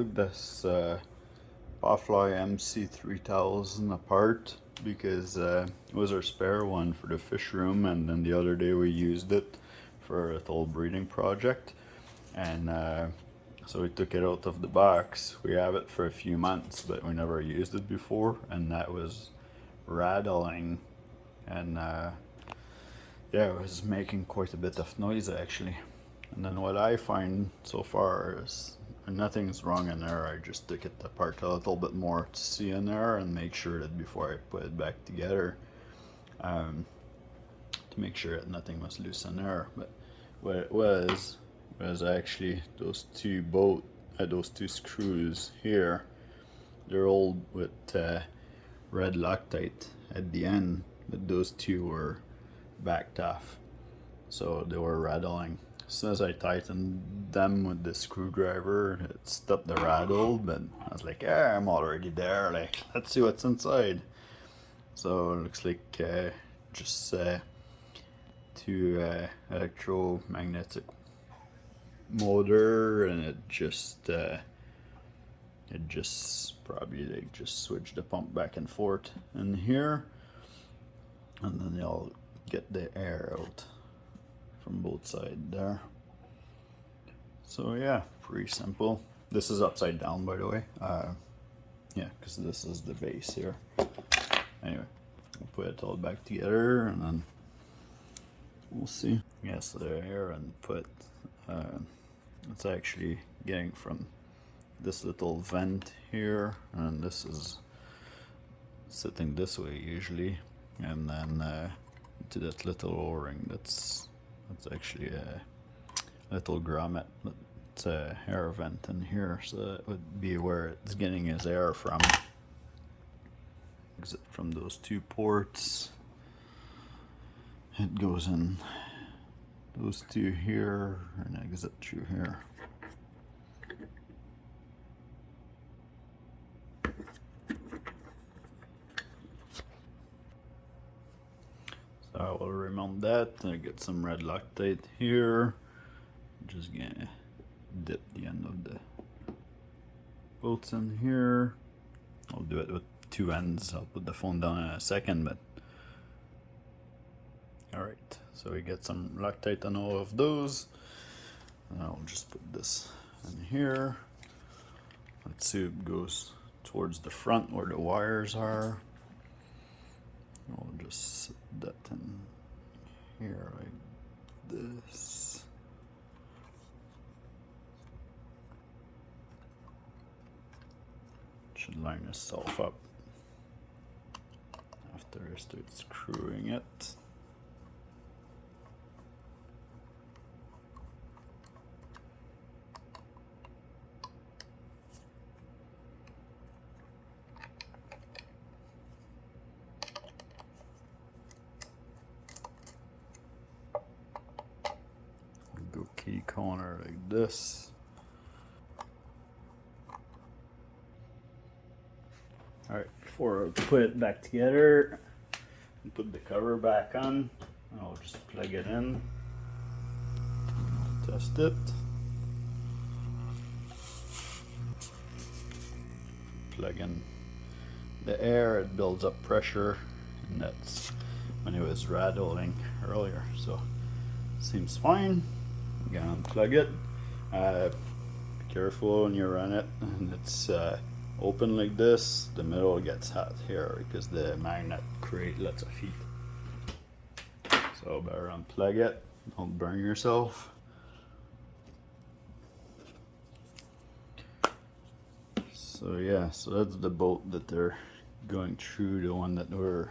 took this Pawfly MC-3000 apart because it was our spare one for the Fishroom, and then the other day we used it for a little breeding project, and so we took it out of the box. We have it for a few months, but we never used it before, and that was rattling, and yeah, it was making quite a bit of noise actually. And then what I find so far is nothing's wrong in there. I just took it apart a little bit more to see in there and make sure that before I put it back together, to make sure that nothing was loose in there. But what it was actually those two screws here. They're old with red Loctite at the end, but those two were backed off, so they were rattling. As soon as I tightened them with the screwdriver, it stopped the rattle, but I was like, yeah, I'm already there, like, let's see what's inside. So it looks like just two electromagnetic motor, and it just probably like just switched the pump back and forth in here, and then they'll get the air out from both sides there. So yeah, pretty simple. This is upside down, by the way. Yeah, because this is the base here. Anyway, we'll put it all back together and then we'll see. Yes, the air input, it's actually getting from this little vent here, and this is sitting this way usually, and then to that little o-ring that's actually a little grommet, but it's a air vent in here, so that would be where it's getting its air from. Exit from those two ports, it goes in those two here and exit through here. So I will remount that, and I get some red Loctite here. Just gonna dip the end of the bolts in here. I'll do it with two ends. I'll put the phone down in a second, but alright, so we get some Loctite on all of those, and I'll just put this in here. That tube goes towards the front where the wires are. I'll just sit that in here like this. Should line itself up after I start screwing it. Go key corner like this. Alright, before I put it back together and put the cover back on, I'll just plug it in, test it. Plug in the air, it builds up pressure, and that's when it was rattling earlier, so seems fine. I'm gonna unplug it. Be careful when you run it, and it's open like this, the middle gets hot here because the magnet creates lots of heat. So better unplug it, don't burn yourself. So yeah, so that's the bolt that they're going through, the one that we're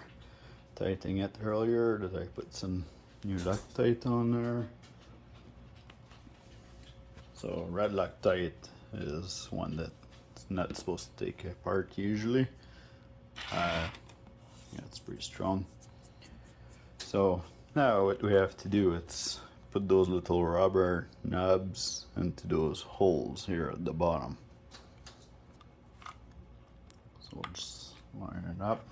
tightening it earlier, that I put some new Loctite on there. So red Loctite is one that not supposed to take apart usually. Yeah, it's pretty strong. So now what we have to do is put those little rubber knobs into those holes here at the bottom. So we'll just line it up.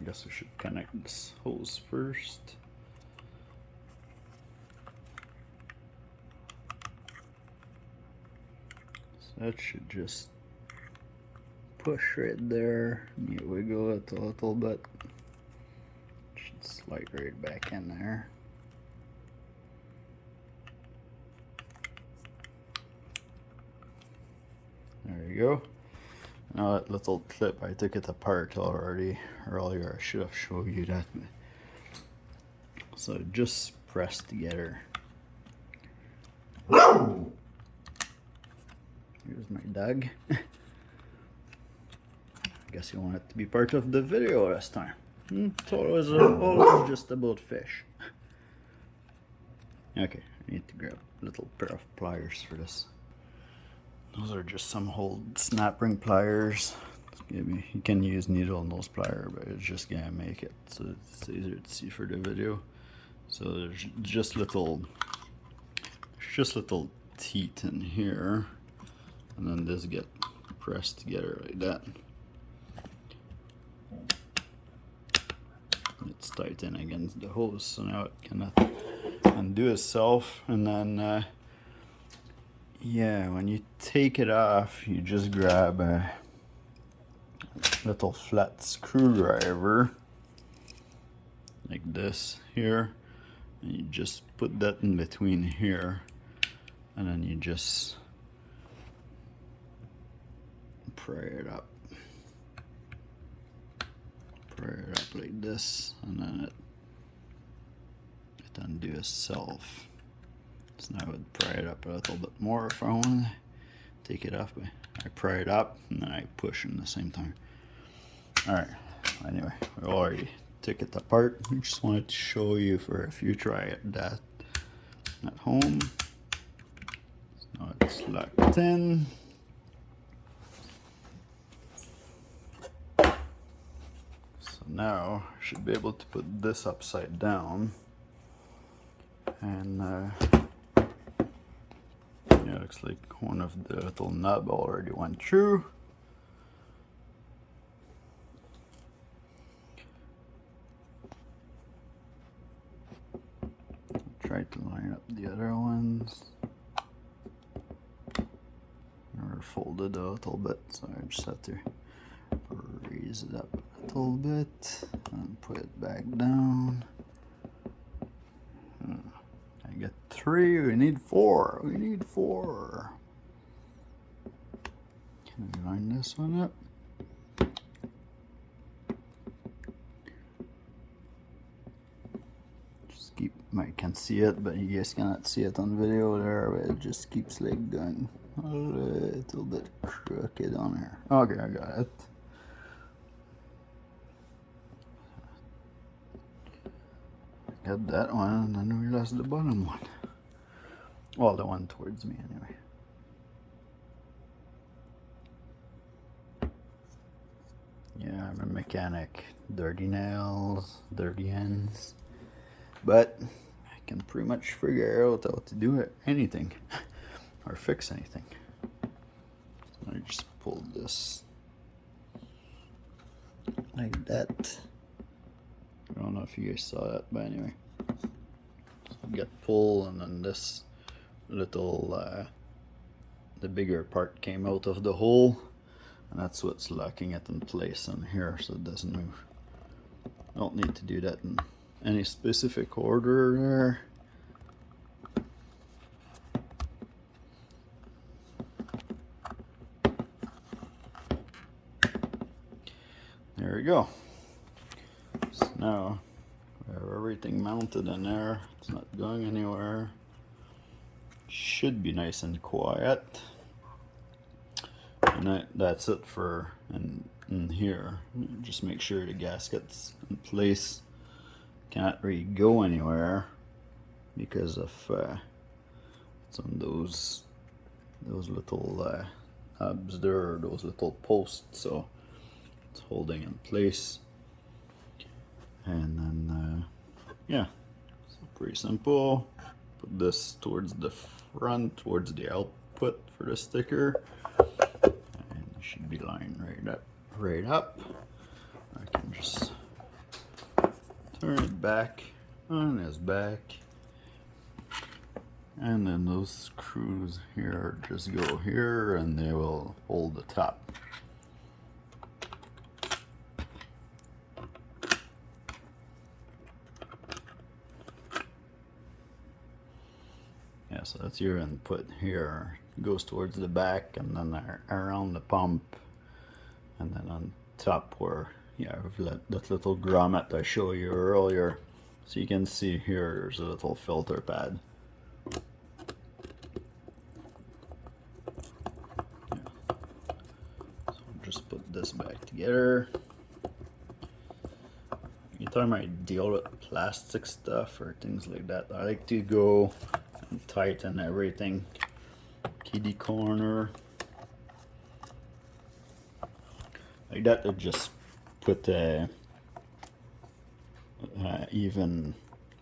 I guess I should connect this hose first. That should just push right there. You wiggle it a little bit. Should slide right back in there. There you go. Now that little clip, I took it apart already earlier. I should have showed you that. So just press together. Here's my dog. I guess you want it to be part of the video this time. It's always just about fish. Okay, I need to grab a little pair of pliers for this. Those are just some old snap ring pliers. You can use needle nose plier, but it's just gonna make it so it's easier to see for the video. So there's just little teeth in here, and then this get pressed together like that. It's tight in against the hose, so now it cannot undo itself. And then yeah, when you take it off, you just grab a little flat screwdriver like this here, and you just put that in between here, and then you just pry it up like this, and then it undo itself. So now I would pry it up a little bit more if I want to take it off, but I pry it up and then I push in the same time. Alright, anyway, we already took it apart. I just wanted to show you for if you try that at home. So now it's locked in. So now I should be able to put this upside down, and yeah, looks like one of the little knob already went through. Try to line up the other ones. They're folded a little bit, so I just have to raise it up a little bit and put it back down. I get 3, we need 4. We need 4. Can we line this one up? Just keep, I can see it, but you guys cannot see it on video there, but it just keeps like going a little bit crooked on here. Okay, I got it. Got that one, and then we lost the bottom one. Well, the one towards me anyway. Yeah, I'm a mechanic. Dirty nails, dirty ends. But I can pretty much figure out how to do anything or fix anything. So I just pull this like that. I don't know if you guys saw that, but anyway. So you get pull, and then this little, the bigger part came out of the hole, and that's what's locking it in place in here so it doesn't move. I don't need to do that in any specific order there. There we go. So now we have everything mounted in there. It's not going anywhere. Should be nice and quiet. And that's it for in here. Just make sure the gasket's in place. Can't really go anywhere because of it's on those little hubs there, or those little posts, so it's holding in place. And then yeah, so pretty simple. Put this towards the front, towards the output for the sticker, and it should be lined right up. I can just turn it back on his back, And then those screws here just go here and they will hold the top. Yeah, so that's your input here. It goes towards the back and then around the pump. And then on top where, yeah, that little grommet I showed you earlier. So you can see here, there's a little filter pad. Just put this back together. Anytime I deal with plastic stuff or things like that, I like to go and tighten everything. Kitty corner. Like that, to just put even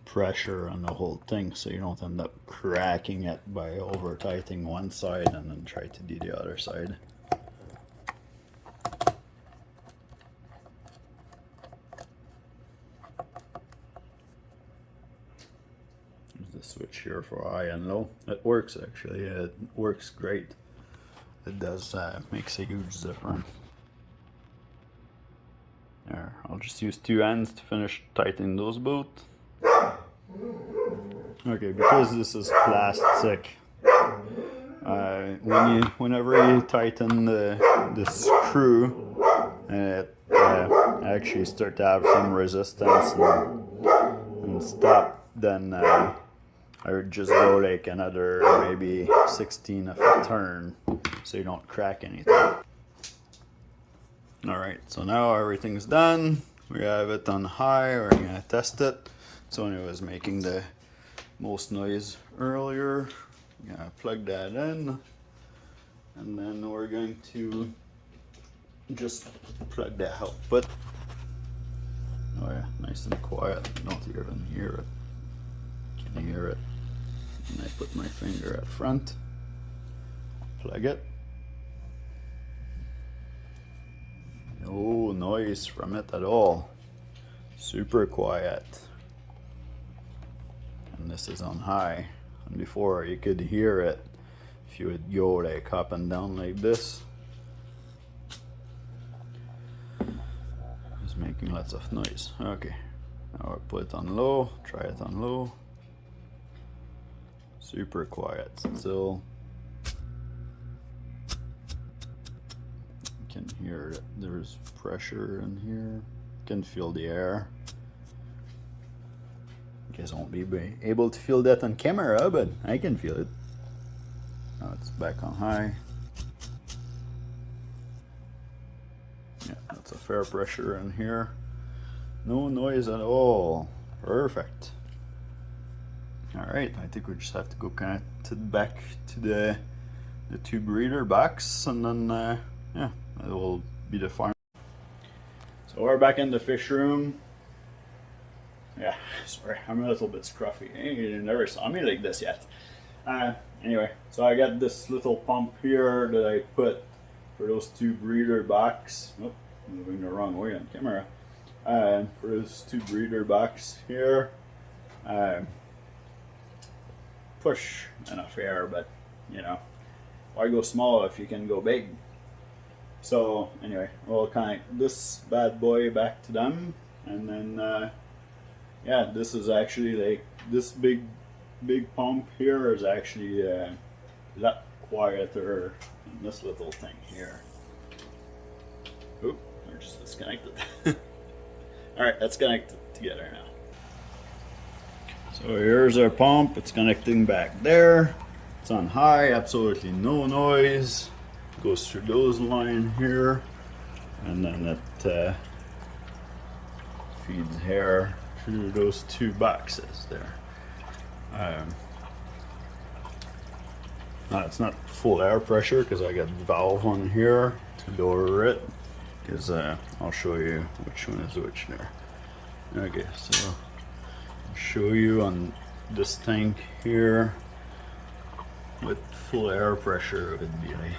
pressure on the whole thing so you don't end up cracking it by over tightening one side and then try to do the other side. The switch here for high and low. It works actually, it works great. It does, makes a huge difference. There, I'll just use two hands to finish tightening those both. Okay, because this is plastic, whenever you tighten the screw, it actually start to have some resistance and stop, then I would just go like another maybe 16 of a turn so you don't crack anything. Alright, so now everything's done. We have it on high, we're gonna test it. So it was making the most noise earlier. I'm gonna plug that in. And then we're going to just plug the output. Oh yeah, nice and quiet. You don't even hear it. Can you hear it? And I put my finger at front. Plug it. No noise from it at all. Super quiet. And this is on high. And before you could hear it if you would go like up and down like this. It's making lots of noise. Okay. Now I'll put it on low. Try it on low. Super quiet still. You can hear it. There's pressure in here. You can feel the air. You guys won't be able to feel that on camera, but I can feel it. Now it's back on high. Yeah, that's a fair pressure in here. No noise at all. Perfect. Alright, I think we just have to go connect it back to the two breeder box, and then yeah, it will be the farm. So we're back in the fish room. Yeah, sorry, I'm a little bit scruffy. You never saw me like this yet. Anyway, so I got this little pump here that I put for those two breeder box. Oh, moving the wrong way on camera. For those two breeder box here. Push enough air, but you know, why go small if you can go big? So anyway, we'll connect this bad boy back to them, and then yeah, this is actually like this big pump here is actually a lot quieter than this little thing here. Oop, they're just disconnected. Alright, let's connect it together now. So here's our pump, it's connecting back there. It's on high, absolutely no noise. Goes through those lines here, and then it feeds air through those two boxes there. Now it's not full air pressure because I got the valve on here to lower it, because I'll show you which one is which there. Okay, so I'll show you on this tank here what full air pressure would be like.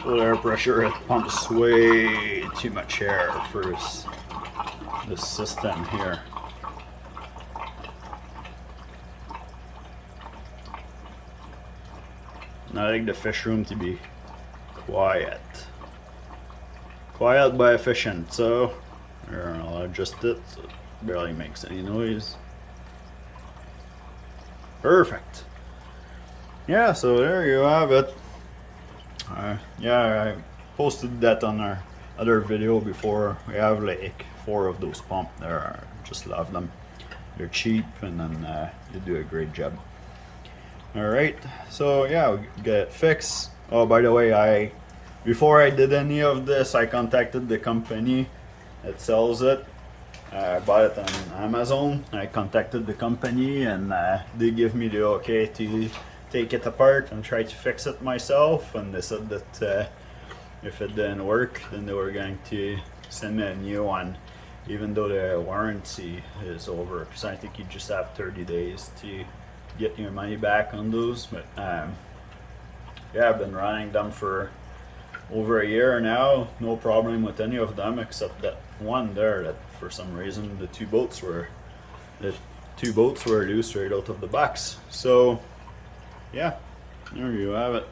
full air pressure, it pumps way too much air for this system here. And I like the fish room to be quiet. Quiet but efficient, so here, I'll adjust it so it barely makes any noise. Perfect. Yeah, so there you have it. Yeah, I posted that on our other video before. We have like 4 of those pumps there. I just love them. They're cheap, and then they do a great job. Alright, so yeah, we get it fixed. Oh, by the way, before I did any of this, I contacted the company that sells it. I bought it on Amazon. I contacted the company, and they give me the okay to take it apart and try to fix it myself. And they said that if it didn't work, then they were going to send me a new one, even though the warranty is over. Because I think you just have 30 days to get your money back on those. But yeah, I've been running them for over a year now. No problem with any of them except that one there that for some reason the two bolts were loose right out of the box. So yeah, there you have it.